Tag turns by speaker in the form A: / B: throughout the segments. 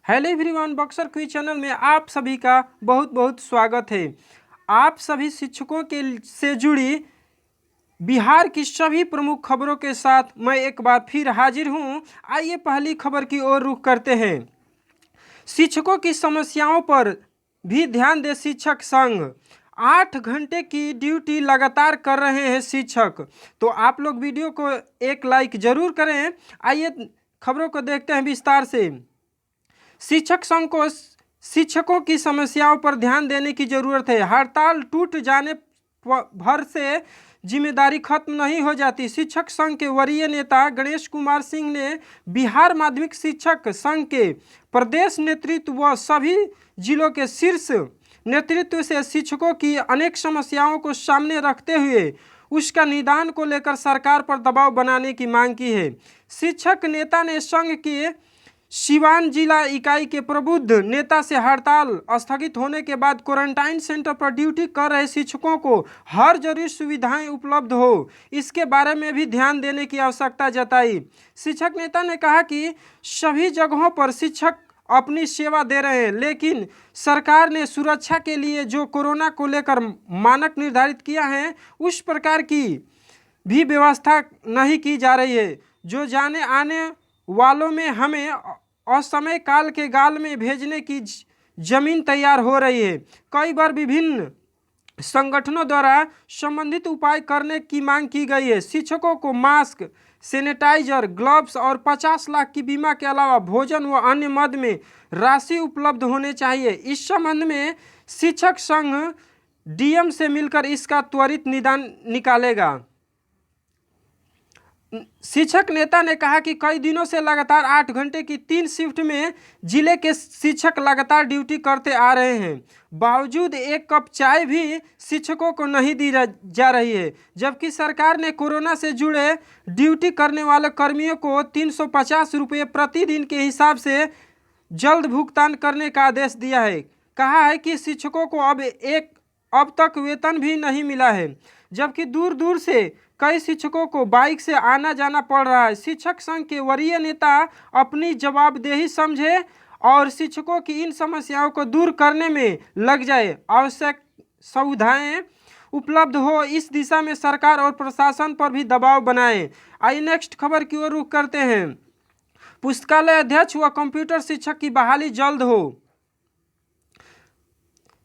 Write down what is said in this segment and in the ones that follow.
A: Hello everyone, Buxar quiz channel में आप सभी का बहुत बहुत स्वागत है। आप सभी शिक्षकों के से जुड़ी बिहार की सभी प्रमुख खबरों के साथ मैं एक बार फिर हाजिर हूं। आइए पहली खबर की ओर रुख करते हैं। शिक्षकों की समस्याओं पर भी ध्यान दे शिक्षक संघ। 8 घंटे की ड्यूटी लगातार कर रहे हैं शिक्षक। तो आप लोग वीडियो को एक लाइक जरूर करें। आइए खबरों को देखते हैं विस्तार से। शिक्षक संघ को शिक्षकों की समस्याओं पर ध्यान देने की जरूरत है। हड़ताल टूट जाने भर से जिम्मेदारी खत्म नहीं हो जाती। शिक्षक संघ के वरीय नेता गणेश कुमार सिंह ने बिहार माध्यमिक शिक्षक संघ के प्रदेश नेतृत्व व सभी जिलों के शीर्ष नेतृत्व से शिक्षकों की अनेक समस्याओं को सामने रखते हुए उसका निदान को लेकर सरकार पर दबाव बनाने की मांग की है। शिक्षक नेता ने संघ के सिवान जिला इकाई के प्रबुद्ध नेता से हड़ताल स्थगित होने के बाद क्वारंटाइन सेंटर पर ड्यूटी कर रहे शिक्षकों को हर जरूरी सुविधाएं उपलब्ध हो, इसके बारे में भी ध्यान देने की आवश्यकता जताई। शिक्षक नेता ने कहा कि सभी जगहों पर शिक्षक अपनी सेवा दे रहे हैं, लेकिन सरकार ने सुरक्षा के लिए जो कोरोना को लेकर मानक निर्धारित किया है उस प्रकार की भी व्यवस्था नहीं की जा रही है। जो जाने आने वालों में हमें असमय काल के गाल में भेजने की जमीन तैयार हो रही है। कई बार विभिन्न संगठनों द्वारा संबंधित उपाय करने की मांग की गई है। शिक्षकों को मास्क, सैनिटाइजर, ग्लव्स और 50 लाख की बीमा के अलावा भोजन व अन्य मद में राशि उपलब्ध होने चाहिए। इस संबंध में शिक्षक संघ डीएम से मिलकर इसका त्वरित निदान निकालेगा। शिक्षक नेता ने कहा कि कई दिनों से लगातार 8 घंटे की 3 शिफ्ट में जिले के शिक्षक लगातार ड्यूटी करते आ रहे हैं। बावजूद एक कप चाय भी शिक्षकों को नहीं दी जा रही है, जबकि सरकार ने कोरोना से जुड़े ड्यूटी करने वाले कर्मियों को 350 रुपये प्रतिदिन के हिसाब से जल्द भुगतान करने का आदेश दिया है। कहा है कि शिक्षकों को अब तक वेतन भी नहीं मिला है, जबकि दूर दूर से कई शिक्षकों को बाइक से आना जाना पड़ रहा है। शिक्षक संघ के वरीय नेता अपनी जवाबदेही समझे और शिक्षकों की इन समस्याओं को दूर करने में लग जाए। आवश्यक सुविधाएं उपलब्ध हो, इस दिशा में सरकार और प्रशासन पर भी दबाव बनाएं। आइए नेक्स्ट खबर की ओर रुख करते हैं। पुस्तकालय अध्यक्ष व कंप्यूटर शिक्षक की बहाली जल्द हो।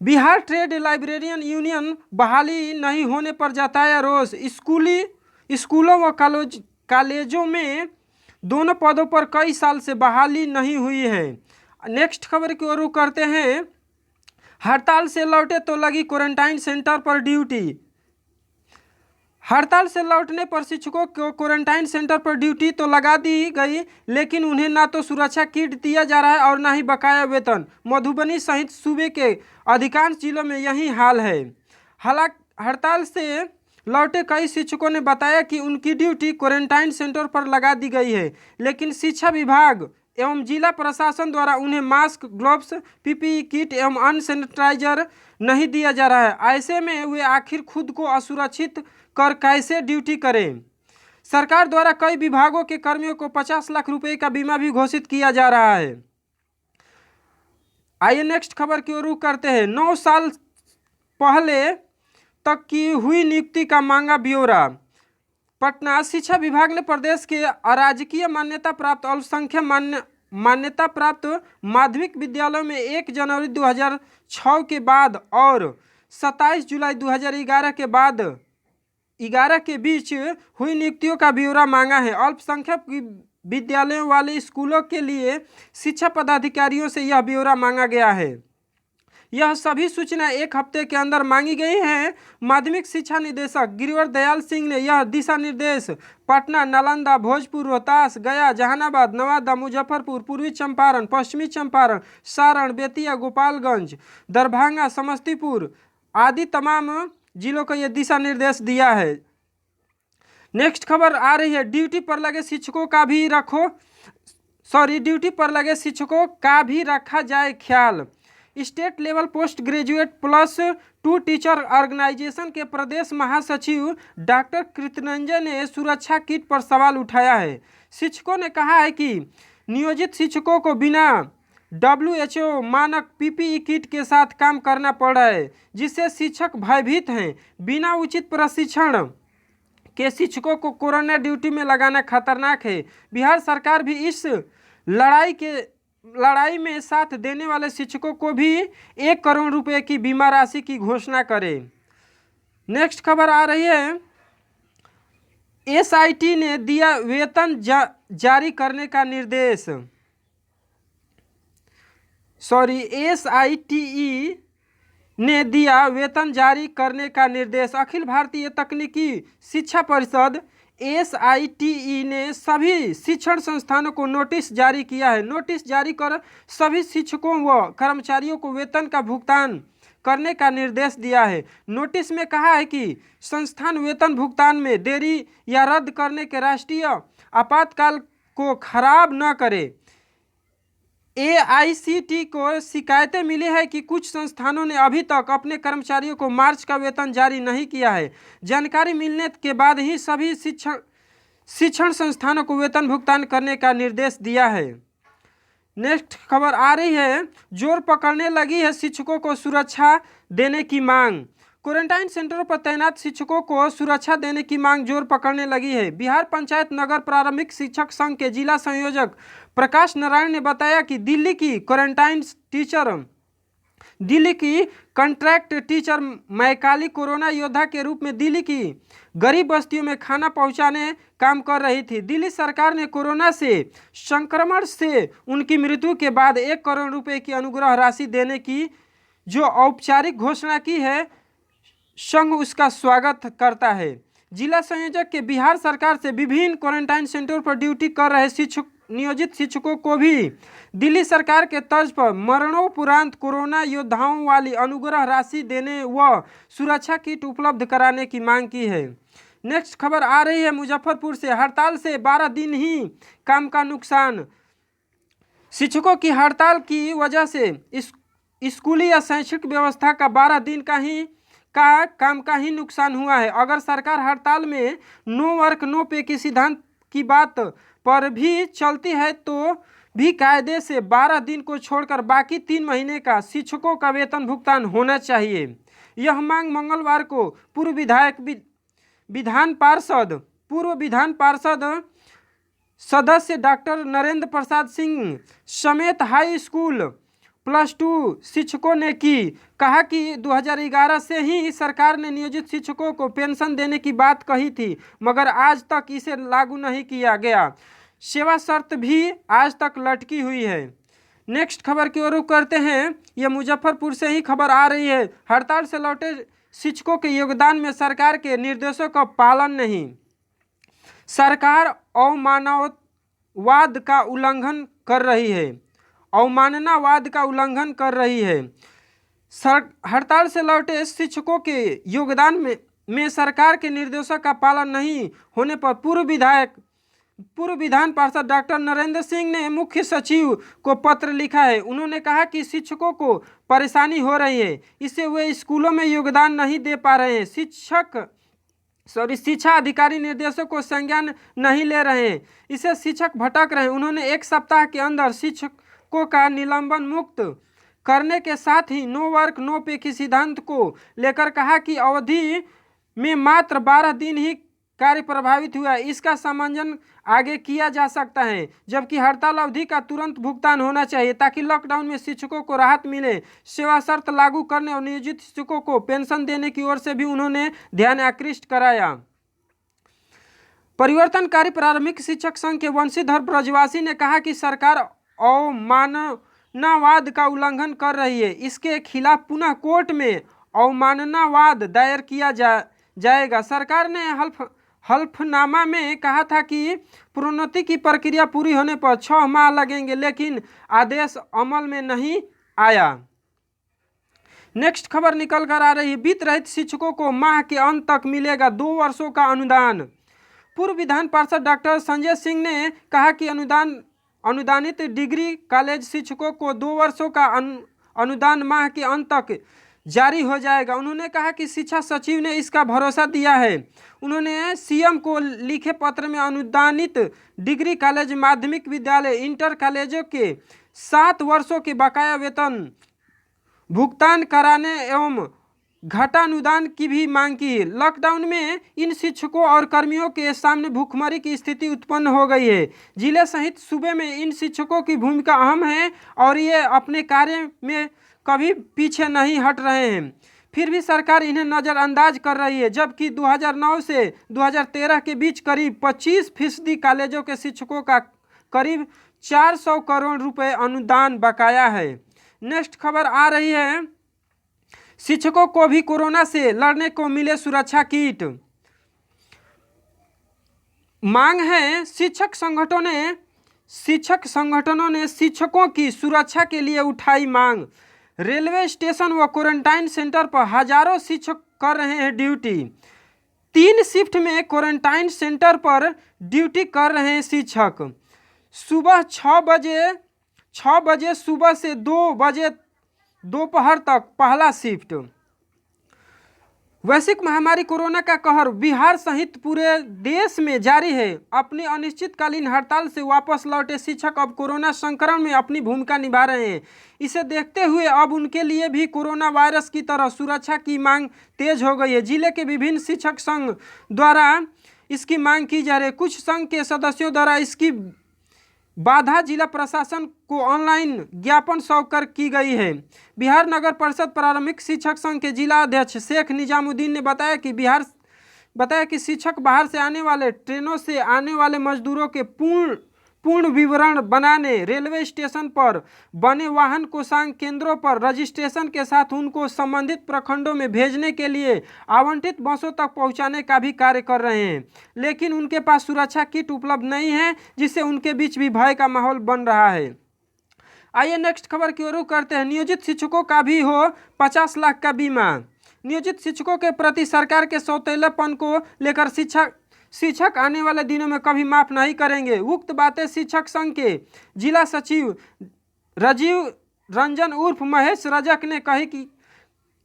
A: बिहार ट्रेड लाइब्रेरियन यूनियन बहाली नहीं होने पर जताया रोष। स्कूलों व कॉलेजों में दोनों पदों पर कई साल से बहाली नहीं हुई है। नेक्स्ट खबर की ओर रुख करते हैं। हड़ताल से लौटे तो लगी क्वारंटाइन सेंटर पर ड्यूटी। हड़ताल से लौटने पर शिक्षकों को क्वारंटाइन सेंटर पर ड्यूटी तो लगा दी गई, लेकिन उन्हें ना तो सुरक्षा किट दिया जा रहा है और ना ही बकाया वेतन। मधुबनी सहित सूबे के अधिकांश जिलों में यही हाल है। हालांकि हड़ताल से लौटे कई शिक्षकों ने बताया कि उनकी ड्यूटी क्वारंटाइन सेंटर पर लगा दी गई है, लेकिन शिक्षा विभाग एवं जिला प्रशासन द्वारा उन्हें मास्क, ग्लव्स, पीपीई किट एवं अन्य सैनिटाइजर नहीं दिया जा रहा है। ऐसे में वे आखिर खुद को असुरक्षित कर कैसे ड्यूटी करें। सरकार द्वारा कई विभागों के कर्मियों को 50 लाख रुपए का बीमा भी घोषित किया जा रहा है। आइए नेक्स्ट खबर की ओर रुख करते हैं। 9 साल पहले तक की हुई नियुक्ति का मांगा ब्यौरा। पटना शिक्षा विभाग ने प्रदेश के अराजकीय मान्यता प्राप्त अल्पसंख्यक मान्यता प्राप्त माध्यमिक विद्यालयों में 1 जनवरी 2006 के बाद और 27 जुलाई 2011 के बाद 11 के बीच हुई नियुक्तियों का ब्यौरा मांगा है। अल्पसंख्यक विद्यालयों वाले स्कूलों के लिए शिक्षा पदाधिकारियों से यह ब्यौरा मांगा गया है। यह सभी सूचना 1 हफ्ते के अंदर मांगी गई हैं। माध्यमिक शिक्षा निदेशक गिरिवर दयाल सिंह ने यह दिशा निर्देश पटना, नालंदा, भोजपुर, रोहतास, गया, जहानाबाद, नवादा, मुजफ्फरपुर, पूर्वी चंपारण, पश्चिमी चंपारण, सारण, बेतिया, गोपालगंज, दरभंगा, समस्तीपुर आदि तमाम जिलों को यह दिशा निर्देश दिया है। नेक्स्ट खबर आ रही है। ड्यूटी पर लगे शिक्षकों का भी रखा जाए ख्याल। State level post graduate +2 teacher organisation के प्रदेश महासचिव डॉक्टर कृतरंजन ने सुरक्षा किट पर सवाल उठाया है। शिक्षकों ने कहा है कि नियोजित शिक्षकों को बिना WHO मानक PPE किट के साथ काम करना पड़ रहा है, जिससे शिक्षक भयभीत हैं। बिना उचित प्रशिक्षण के शिक्षकों को कोरोना ड्यूटी में लगाना खतरनाक है। बिहार सरकार भी इस लड़ाई में साथ देने वाले शिक्षकों को भी 1 करोड़ रुपए की बीमा राशि की घोषणा करे। नेक्स्ट खबर आ रही है, SIT ने दिया वेतन जारी करने का निर्देश। SITE ने दिया वेतन जारी करने का निर्देश। अखिल भारतीय तकनीकी शिक्षा परिषद SITE ने सभी शिक्षण संस्थानों को नोटिस जारी किया है। नोटिस जारी कर सभी शिक्षकों व कर्मचारियों को वेतन का भुगतान करने का निर्देश दिया है। नोटिस में कहा है कि संस्थान वेतन भुगतान में देरी या रद्द करने के राष्ट्रीय आपातकाल को खराब न करे। AICT को शिकायतें मिली है कि कुछ संस्थानों ने अभी तक अपने कर्मचारियों को मार्च का वेतन जारी नहीं किया है। जानकारी मिलने के बाद ही सभी शिक्षण संस्थानों को वेतन भुगतान करने का निर्देश दिया है। नेक्स्ट खबर आ रही है, जोर पकड़ने लगी है शिक्षकों को सुरक्षा देने की मांग। क्वारंटाइन सेंटरों पर तैनात शिक्षकों को सुरक्षा देने की मांग जोर पकड़ने लगी है। बिहार पंचायत नगर प्रारंभिक शिक्षक संघ के जिला संयोजक प्रकाश नारायण ने बताया कि दिल्ली की कॉन्ट्रैक्ट टीचर मैकाली कोरोना योद्धा के रूप में दिल्ली की गरीब बस्तियों में खाना पहुंचाने काम कर रही थी। दिल्ली सरकार ने कोरोना से संक्रमण से उनकी मृत्यु के बाद 1 करोड़ रुपए की अनुग्रह राशि देने की जो औपचारिक घोषणा की है, संघ उसका स्वागत करता है। जिला संयोजक के बिहार सरकार से विभिन्न क्वारंटाइन सेंटर पर ड्यूटी कर रहे नियोजित शिक्षकों को भी दिल्ली सरकार के तर्ज पर मरणोपरांत कोरोना योद्धाओं वाली अनुग्रह राशि देने व सुरक्षा किट उपलब्ध कराने की मांग की है। नेक्स्ट खबर आ रही है मुजफ्फरपुर से, हड़ताल से 12 दिन ही काम का नुकसान। शिक्षकों की हड़ताल की वजह से स्कूली या शैक्षिक व्यवस्था का 12 दिन का काम का ही नुकसान हुआ है। अगर सरकार हड़ताल में नो वर्क नो पे की सिद्धांत की बात पर भी चलती है तो भी कायदे से 12 दिन को छोड़कर बाकी 3 महीने का शिक्षकों का वेतन भुगतान होना चाहिए। यह मांग मंगलवार को पूर्व विधान पार्षद सदस्य डॉक्टर नरेंद्र प्रसाद सिंह समेत हाई स्कूल +2 शिक्षकों ने की। कहा कि 2011 से ही सरकार ने नियोजित शिक्षकों को पेंशन देने की बात कही थी, मगर आज तक इसे लागू नहीं किया गया। सेवा शर्त भी आज तक लटकी हुई है। नेक्स्ट खबर की ओर रुख करते हैं, यह मुजफ्फरपुर से ही खबर आ रही है। हड़ताल से लौटे शिक्षकों के योगदान में सरकार के निर्देशों का पालन नहीं। सरकार अवमाननावाद का उल्लंघन कर रही है। हड़ताल से लौटे शिक्षकों के योगदान में सरकार के निर्देशों का पालन नहीं होने पर पूर्व विधान पार्षद डॉक्टर नरेंद्र सिंह ने मुख्य सचिव को पत्र लिखा है। उन्होंने कहा कि शिक्षकों को परेशानी हो रही है, इससे वे स्कूलों में योगदान नहीं दे पा रहे हैं। शिक्षा अधिकारी निर्देशों को संज्ञान नहीं ले रहे हैं, इससे शिक्षक भटक रहे हैं। उन्होंने 1 सप्ताह के अंदर शिक्षकों का निलंबन मुक्त करने के साथ ही नो वर्क नो पे के सिद्धांत को लेकर कहा कि अवधि में मात्र 12 दिन ही कार्य प्रभावित हुआ है, इसका समायोजन आगे किया जा सकता है, जबकि हड़ताल अवधि का तुरंत भुगतान होना चाहिए ताकि लॉकडाउन में शिक्षकों को राहत मिले। सेवा शर्त लागू करने और नियोजित शिक्षकों को पेंशन देने की ओर से भी उन्होंने ध्यान आकृष्ट कराया। परिवर्तनकारी प्रारंभिक शिक्षक संघ के वंशीधर ब्रजवासी ने कहा कि सरकार अवमाननावाद का उल्लंघन कर रही है, इसके खिलाफ पुनः कोर्ट में अवमाननावाद दायर किया जाएगा। सरकार ने हल्फनामा में कहा था कि प्रोन्नति की प्रक्रिया पूरी होने पर 6 माह लगेंगे, लेकिन आदेश अमल में नहीं आया। नेक्स्ट खबर निकल कर आ रही है, वित्त रहित शिक्षकों को माह के अंत तक मिलेगा 2 वर्षों का अनुदान। पूर्व विधान पार्षद डॉक्टर संजय सिंह ने कहा कि अनुदानित डिग्री कॉलेज शिक्षकों को 2 वर्षों का अनुदान माह के अंत तक जारी हो जाएगा। उन्होंने कहा कि शिक्षा सचिव ने इसका भरोसा दिया है। उन्होंने सीएम को लिखे पत्र में अनुदानित डिग्री कॉलेज, माध्यमिक विद्यालय, इंटर कॉलेजों के 7 वर्षों के बकाया वेतन भुगतान कराने एवं घटानुदान की भी मांग की। लॉकडाउन में इन शिक्षकों और कर्मियों के सामने भूखमरी की स्थिति उत्पन्न हो गई है। जिले सहित सूबे में इन शिक्षकों की भूमिका अहम है और ये अपने कार्य में कभी पीछे नहीं हट रहे हैं। फिर भी सरकार इन्हें नज़रअंदाज कर रही है, जबकि 2009 से 2013 के बीच करीब 25% कॉलेजों के शिक्षकों का करीब 400 करोड़ रुपए अनुदान बकाया है। नेक्स्ट खबर आ रही है, शिक्षकों को भी कोरोना से लड़ने को मिले सुरक्षा किट। मांग है, शिक्षक संगठनों ने शिक्षकों की सुरक्षा के लिए उठाई मांग। रेलवे स्टेशन व क्वारंटाइन सेंटर पर हजारों शिक्षक कर रहे हैं ड्यूटी। 3 शिफ्ट में क्वारंटाइन सेंटर पर ड्यूटी कर रहे हैं शिक्षक। सुबह 6 बजे सुबह से 2 बजे दोपहर तक पहला शिफ्ट। वैश्विक महामारी कोरोना का कहर बिहार सहित पूरे देश में जारी है। अपनी अनिश्चितकालीन हड़ताल से वापस लौटे शिक्षक अब कोरोना संक्रमण में अपनी भूमिका निभा रहे हैं। इसे देखते हुए अब उनके लिए भी कोरोना वायरस की तरह सुरक्षा की मांग तेज हो गई है। जिले के विभिन्न शिक्षक संघ द्वारा इसकी मांग की जा रही है। कुछ संघ के सदस्यों द्वारा इसकी बाधा जिला प्रशासन को ऑनलाइन ज्ञापन सौंप कर की गई है। बिहार नगर परिषद प्रारंभिक शिक्षक संघ के जिला अध्यक्ष शेख निजामुद्दीन ने बताया कि शिक्षक बाहर से आने वाले ट्रेनों से आने वाले मजदूरों के पूर्ण विवरण बनाने, रेलवे स्टेशन पर बने वाहन कोषांग केंद्रों पर रजिस्ट्रेशन के साथ उनको संबंधित प्रखंडों में भेजने के लिए आवंटित बसों तक पहुंचाने का भी कार्य कर रहे हैं, लेकिन उनके पास सुरक्षा किट उपलब्ध नहीं है, जिससे उनके बीच भी भय का माहौल बन रहा है। आइए नेक्स्ट खबर की ओर रुख करते हैं। नियोजित शिक्षकों का भी हो 50 लाख का बीमा। नियोजित शिक्षकों के प्रति सरकार के सौतेलापन को लेकर शिक्षक आने वाले दिनों में कभी माफ नहीं करेंगे। उक्त बातें शिक्षक संघ के जिला सचिव राजीव रंजन उर्फ महेश रजक ने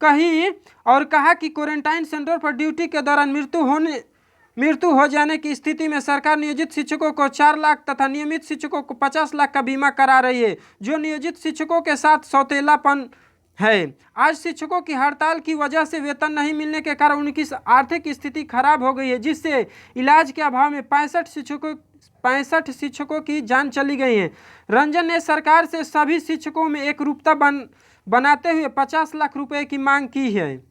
A: कही और कहा कि क्वारंटाइन सेंटर पर ड्यूटी के दौरान मृत्यु हो जाने की स्थिति में सरकार नियोजित शिक्षकों को 4 लाख तथा नियमित शिक्षकों को 50 लाख का बीमा करा रही है, जो नियोजित शिक्षकों के साथ सौतेलापन है। आज शिक्षकों की हड़ताल की वजह से वेतन नहीं मिलने के कारण उनकी आर्थिक स्थिति खराब हो गई है, जिससे इलाज के अभाव में 65 शिक्षकों की जान चली गई है। रंजन ने सरकार से सभी शिक्षकों में एक रूपता बनाते हुए 50 लाख रुपए की मांग की है।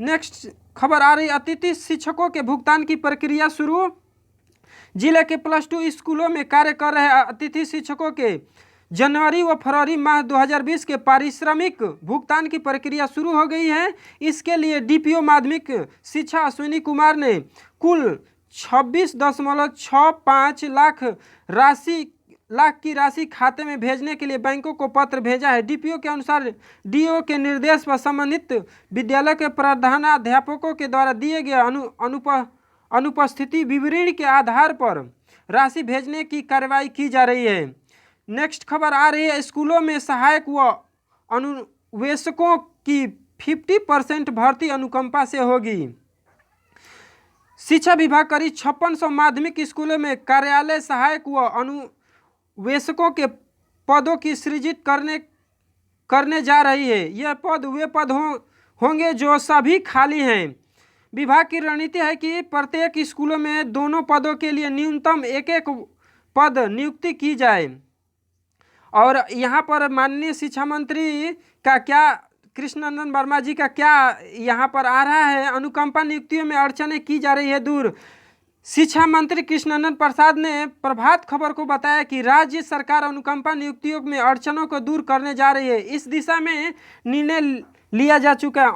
A: नेक्स्ट खबर आ रही, अतिथि शिक्षकों के भुगतान की प्रक्रिया शुरू। जिले के +2 स्कूलों में कार्य कर रहे अतिथि शिक्षकों के जनवरी व फरवरी माह 2020 के पारिश्रमिक भुगतान की प्रक्रिया शुरू हो गई है। इसके लिए डीपीओ माध्यमिक शिक्षा अश्विनी कुमार ने कुल 26.65 लाख की राशि खाते में भेजने के लिए बैंकों को पत्र भेजा है। डीपीओ के अनुसार डीओ के निर्देश पर संबंधित विद्यालय के प्रधानाध्यापकों के द्वारा दिए गए अनुपस्थिति विवरण के आधार पर राशि भेजने की कार्रवाई की जा रही है। नेक्स्ट खबर आ रही है, स्कूलों में सहायक व अनुवेशकों की 50% भर्ती अनुकंपा से होगी। शिक्षा विभाग करीब 5600 माध्यमिक स्कूलों में कार्यालय सहायक व अनुवेशकों के पदों की सृजित करने जा रही है। यह पद वे पद होंगे जो सभी खाली हैं। विभाग की रणनीति है कि प्रत्येक स्कूलों में दोनों पदों के लिए न्यूनतम एक पद नियुक्ति की जाए। और यहाँ पर माननीय शिक्षा मंत्री का क्या, कृष्णनंदन वर्मा जी का क्या यहाँ पर आ रहा है, अनुकंपा नियुक्तियों में अड़चनें की जा रही है दूर। शिक्षा मंत्री कृष्णनंदन प्रसाद ने प्रभात खबर को बताया कि राज्य सरकार अनुकंपा नियुक्तियों में अड़चनों को दूर करने जा रही है। इस दिशा में निर्णय लिया जा चुका है।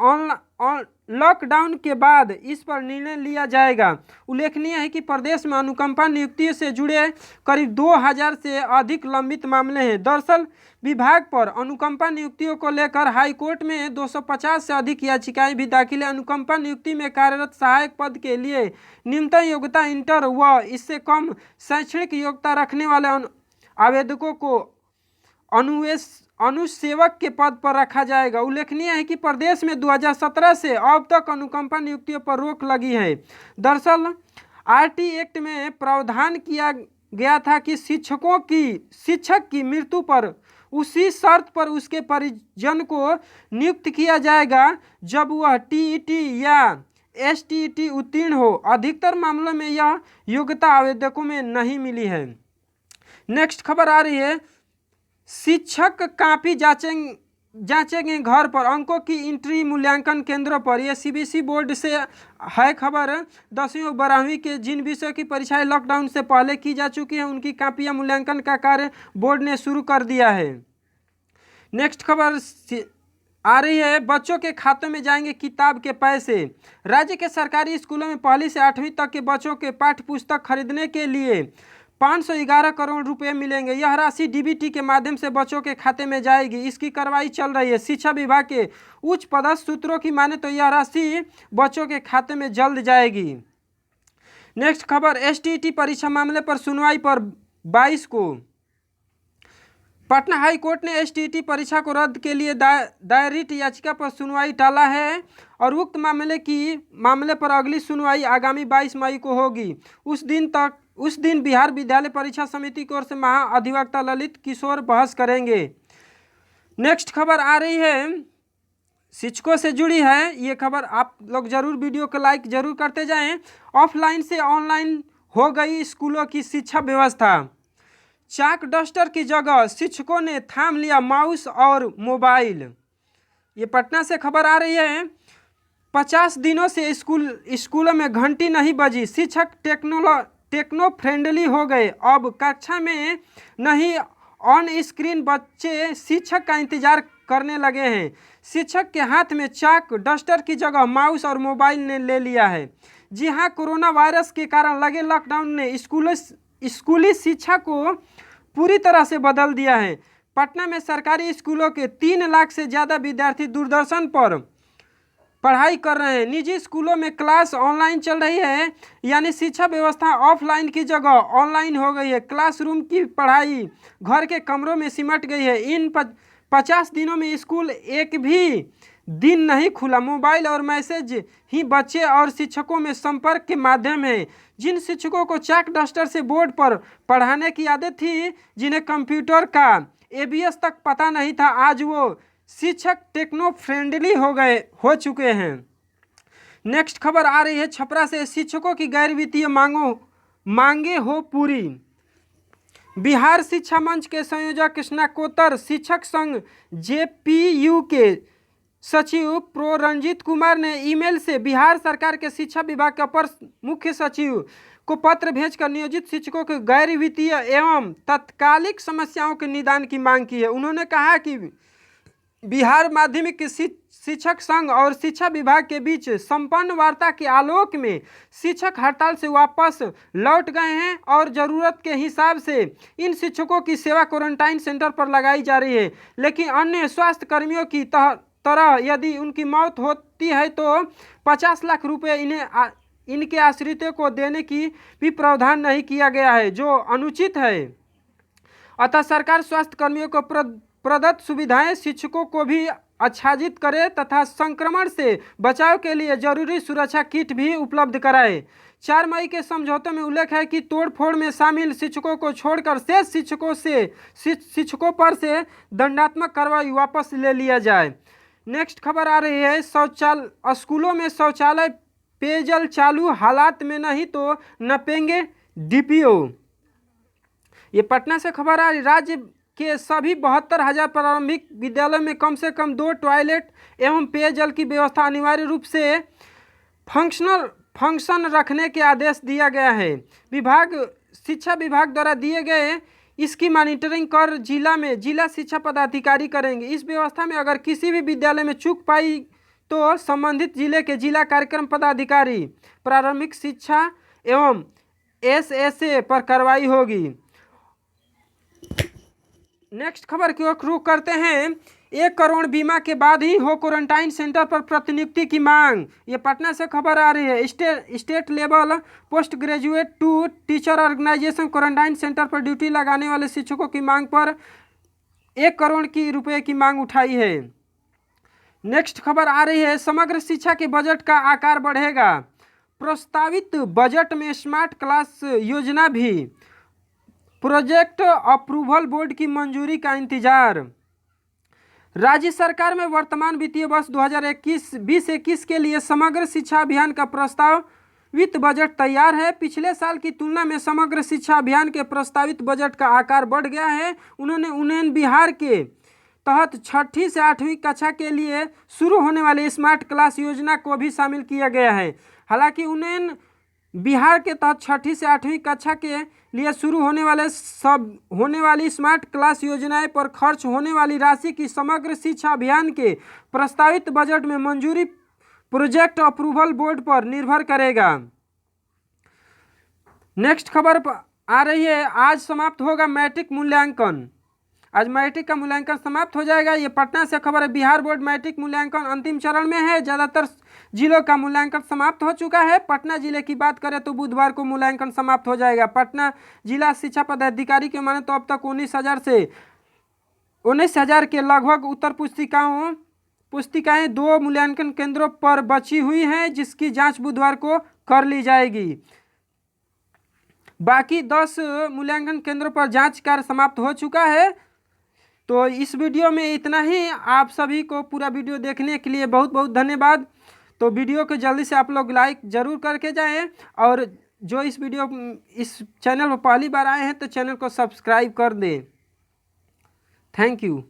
A: लॉकडाउन के बाद इस पर निर्णय लिया जाएगा। उल्लेखनीय है कि प्रदेश में अनुकंपा नियुक्ति से जुड़े करीब 2000 से अधिक लंबित मामले हैं। दरअसल विभाग पर अनुकंपा नियुक्तियों को लेकर हाईकोर्ट में 250 से अधिक याचिकाएं भी दाखिल है। अनुकंपा नियुक्ति में कार्यरत सहायक पद के लिए न्यूनतम योग्यता इंटर व इससे कम शैक्षणिक योग्यता रखने वाले आवेदकों को अनुसेवक के पद पर रखा जाएगा। उल्लेखनीय है कि प्रदेश में 2017 से अब तक अनुकंपा नियुक्तियों पर रोक लगी है। दरअसल आरटी एक्ट में प्रावधान किया गया था कि शिक्षक की मृत्यु पर उसी शर्त पर उसके परिजन को नियुक्त किया जाएगा जब वह टीईटी या एसटीईटी उत्तीर्ण हो। अधिकतर मामलों में यह योग्यता आवेदकों में नहीं मिली है। नेक्स्ट खबर आ रही है, शिक्षक कापी जांचेंगे घर पर, अंकों की एंट्री मूल्यांकन केंद्रों पर। यह सीबीएसई बोर्ड से है खबर। 10वीं और 12वीं के जिन विषयों की परीक्षाएं लॉकडाउन से पहले की जा चुकी हैं उनकी कापियां मूल्यांकन का कार्य बोर्ड ने शुरू कर दिया है। नेक्स्ट खबर आ रही है, बच्चों के खातों में जाएंगे किताब के पैसे। राज्य के सरकारी स्कूलों में 1ली से 8वीं तक के बच्चों के पाठ्य पुस्तक खरीदने के लिए 511 करोड़ रुपए मिलेंगे। यह राशि डीबीटी के माध्यम से बच्चों के खाते में जाएगी। इसकी कार्रवाई चल रही है। शिक्षा विभाग के उच्च पदस्थ सूत्रों की माने तो यह राशि बच्चों के खाते में जल्द जाएगी। नेक्स्ट खबर, एसटीईटी परीक्षा मामले पर सुनवाई पर 22 को। पटना हाई कोर्ट ने एसटीईटी परीक्षा को रद्द के लिए दायर रिट याचिका पर सुनवाई टाला है और उक्त मामले पर अगली सुनवाई आगामी 22 मई को होगी। उस दिन बिहार विद्यालय परीक्षा समिति की ओर से महाअधिवक्ता ललित किशोर बहस करेंगे। नेक्स्ट खबर आ रही है, शिक्षकों से जुड़ी है। ये खबर आप लोग जरूर वीडियो को लाइक जरूर करते जाएं। ऑफलाइन से ऑनलाइन हो गई स्कूलों की शिक्षा व्यवस्था। चाक डस्टर की जगह शिक्षकों ने थाम लिया माउस और मोबाइल। ये पटना से खबर आ रही है, 50 दिनों से स्कूलों में घंटी नहीं बजी। शिक्षक टेक्नो फ्रेंडली हो गए। अब कक्षा में नहीं, ऑन स्क्रीन बच्चे शिक्षक का इंतजार करने लगे हैं। शिक्षक के हाथ में चाक डस्टर की जगह माउस और मोबाइल ने ले लिया है। जी हाँ, कोरोना वायरस के कारण लगे लॉकडाउन ने स्कूली शिक्षा को पूरी तरह से बदल दिया है। पटना में सरकारी स्कूलों के 3 लाख से ज़्यादा विद्यार्थी दूरदर्शन पर पढ़ाई कर रहे हैं। निजी स्कूलों में क्लास ऑनलाइन चल रही है, यानी शिक्षा व्यवस्था ऑफलाइन की जगह ऑनलाइन हो गई है। क्लासरूम की पढ़ाई घर के कमरों में सिमट गई है। इन 50 दिनों में स्कूल एक भी दिन नहीं खुला। मोबाइल और मैसेज ही बच्चे और शिक्षकों में संपर्क के माध्यम है। जिन शिक्षकों को चाक डस्टर से बोर्ड पर पढ़ाने की आदत थी, जिन्हें कंप्यूटर का एबीएस तक पता नहीं था, आज वो शिक्षक टेक्नो फ्रेंडली हो चुके हैं। नेक्स्ट खबर आ रही है, छपरा से शिक्षकों की गैर वित्तीय मांगे हो पूरी। बिहार शिक्षा मंच के संयोजक स्नाकोत्तर शिक्षक संघ जेपीयू के सचिव प्रो रंजीत कुमार ने ईमेल से बिहार सरकार के शिक्षा विभाग के अपर मुख्य सचिव को पत्र भेजकर नियोजित शिक्षकों के गैर वित्तीय एवं तात्कालिक समस्याओं के निदान की मांग की है। उन्होंने कहा कि बिहार माध्यमिक शिक्षक संघ और शिक्षा विभाग के बीच संपन्न वार्ता के आलोक में शिक्षक हड़ताल से वापस लौट गए हैं और ज़रूरत के हिसाब से इन शिक्षकों की सेवा क्वारंटाइन सेंटर पर लगाई जा रही है। लेकिन अन्य स्वास्थ्य कर्मियों की तरह यदि उनकी मौत होती है तो 50 लाख रुपये इनके आश्रितों को देने की भी प्रावधान नहीं किया गया है, जो अनुचित है। अतः सरकार स्वास्थ्य कर्मियों को प्रदत्त सुविधाएं शिक्षकों को भी आच्छादित करे तथा संक्रमण से बचाव के लिए जरूरी सुरक्षा किट भी उपलब्ध कराए। 4 मई के समझौते में उल्लेख है कि तोड़फोड़ में शामिल शिक्षकों को छोड़कर शेष शिक्षकों पर से दंडात्मक कार्रवाई वापस ले लिया जाए। नेक्स्ट खबर आ रही है, स्कूलों में शौचालय पेयजल चालू हालात में नहीं तो नपेंगे डीपीओ। ये पटना से खबर आ रही, राज्य के सभी 72,000 प्रारंभिक विद्यालयों में कम से कम 2 टॉयलेट एवं पेयजल की व्यवस्था अनिवार्य रूप से फंक्शन रखने के आदेश दिया गया है। शिक्षा विभाग द्वारा दिए गए इसकी मॉनिटरिंग कर जिला शिक्षा पदाधिकारी करेंगे। इस व्यवस्था में अगर किसी भी विद्यालय में चूक पाई तो संबंधित जिले के जिला कार्यक्रम पदाधिकारी प्रारंभिक शिक्षा एवं एसएसए पर कार्रवाई होगी। नेक्स्ट खबर की ओर रुख करते हैं, 1 करोड़ बीमा के बाद ही हो क्वारंटाइन सेंटर पर प्रतिनियुक्ति की मांग। ये पटना से खबर आ रही है, state level post graduate two teacher organisation quarantine centre पर ड्यूटी लगाने वाले शिक्षकों की मांग पर 1 करोड़ रुपए की मांग उठाई है। नेक्स्ट खबर आ रही है, समग्र शिक्षा के बजट का आकार बढ़ेगा। प्रस्तावित बजट में स्मार्ट क्लास योजना भी प्रोजेक्ट अप्रूवल बोर्ड की मंजूरी का इंतजार। राज्य सरकार में वर्तमान वित्तीय वर्ष 2021 के लिए समग्र शिक्षा अभियान का प्रस्तावित बजट तैयार है। पिछले साल की तुलना में समग्र शिक्षा अभियान के प्रस्तावित बजट का आकार बढ़ गया है। उन्होंने बिहार के तहत 6ठी से 8वीं कक्षा के लिए शुरू होने वाली स्मार्ट क्लास योजना को भी शामिल किया गया है। हालांकि उन्हें बिहार के तहत 6ठी से 8वीं कक्षा के लिए शुरू होने वाली स्मार्ट क्लास योजनाएं पर खर्च होने वाली राशि की समग्र शिक्षा अभियान के प्रस्तावित बजट में मंजूरी प्रोजेक्ट अप्रूवल बोर्ड पर निर्भर करेगा। नेक्स्ट खबर आ रही है, आज समाप्त होगा मैट्रिक मूल्यांकन। आज मैट्रिक का मूल्यांकन समाप्त हो जाएगा। ये पटना से खबर है। बिहार बोर्ड मैट्रिक मूल्यांकन अंतिम चरण में है। ज़्यादातर जिलों का मूल्यांकन समाप्त हो चुका है। पटना जिले की बात करें तो बुधवार को मूल्यांकन समाप्त हो जाएगा। पटना जिला शिक्षा पदाधिकारी के माने तो अब तक 19,000 के लगभग उत्तर पुस्तिकाएं 2 मूल्यांकन केंद्रों पर बची हुई हैं, जिसकी जाँच बुधवार को कर ली जाएगी। बाकी 10 मूल्यांकन केंद्रों पर जाँच कार्य समाप्त हो चुका है। तो इस वीडियो में इतना ही। आप सभी को पूरा वीडियो देखने के लिए बहुत बहुत धन्यवाद। तो वीडियो को जल्दी से आप लोग लाइक ज़रूर करके जाएं, और जो इस चैनल पर पहली बार आए हैं तो चैनल को सब्सक्राइब कर दें। Thank you.